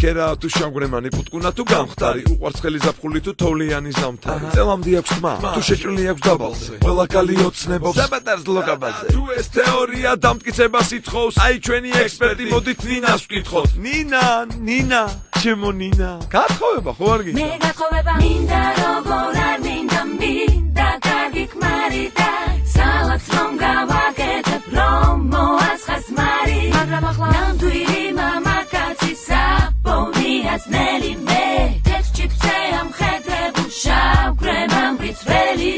ქერა თუ შავგრემანი პუტკუნა თუ გამხდარი უყვარს ხელი ზაფხული თუ თოვლიანი ზამთარი წელამდე აქვს თმა თუ შეჭრილი აქვს დაბალზე ყველა კალი ოცნებობს საბადარს ლოკაბაზე თუ ეს თეორია დამტკიცებას ითხოვს აი ჩვენი ექსპერტი მოდით ნინას ვკითხოთ ნინა ჩემო ნინა გათხოვება ხო არ გინდა მე გათხოვება მინდა როგორ არ მინდა გაგიქმარი და სალაც რომ გავაკეთებ რომ მოასხას მარი მაგრამ ახლა ნამდვილი მამაკაცი საპონიაც ნელი მე ტექსტჩიპზე ამხედებ შავგრემან ვიწველი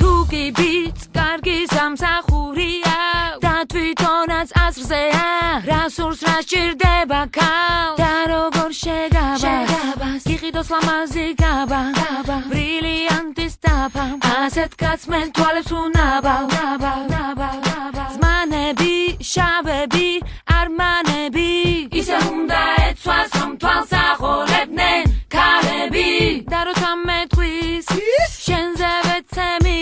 თუ კი ბიც კარგი სამსახურია და თვითონაც აზრზეა რასურს რა სჭირდება ქალ და როგორ შეგაბას გიყიდოს ლამაზი გაბა ბრილიანტის დაფა ასეთ კაცს მე თვალებს უნაბავ ზმანები შავები არმანები ისე უნდა ეცვას რომ თვალს ახორებდნენ ქალები და როცა მეტყვის შენზე ვეცემი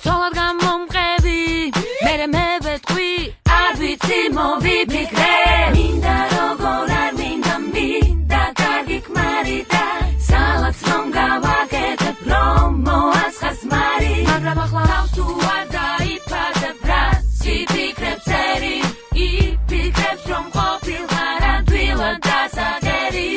ცოლად გამომყევი მერე მე ვეტყვი არ ვიცი მოვიფიქრე მინდა როგორ არ მინდა გაგიქმარი და სალაც რომ გავაკეთებ რომ მოასხას მარი მაგრამ ახლა თავს თუ არ დაიფასებ რასი ფიქრებს ერი იფიქრებს რომ ყოფილხარ ადვილად დასაგერი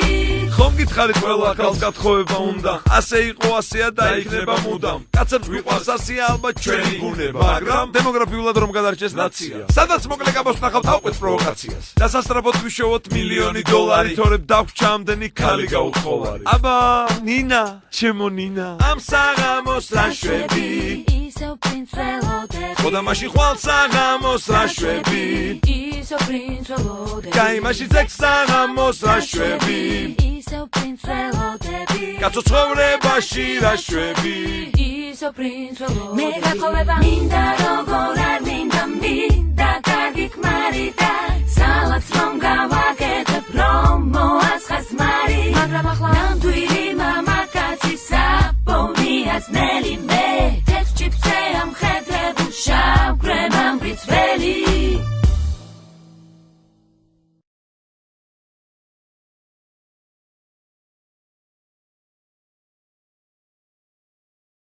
ხომ გითხარით ყველა ქალს გათხოვება უნდა ასე იყო ასეა და იქნება მუდამ კაცებს გვიყვარს ასეა ალბათ ჩვენი ბუნება მაგრამ დემოგრაფიულად რომ გადარჩეს ნაცია სადაც მოკლე გაბოს ნახავთ ავყვეთ პროვოკაციას დასასწრაფოდ ვიშოვოთ $1,000,000 თორემ დაგვჭა ამდენი ქალი გაუთხოვარი აბა ნინა ჩემო ნინა ამ საღამოს რაშვები ისევ პრინც ველოდები ხოდა მაშინ ხვალ საღამოს რაშვები ისევ პრინც ველოდები კაი მაშინ ზეგ საღამოს რაშვები ისევ პრინც ველოდები კაცო ცხოვრებაში რაშვები ისევ პრინც ველოდები მე გათხოვება მინდა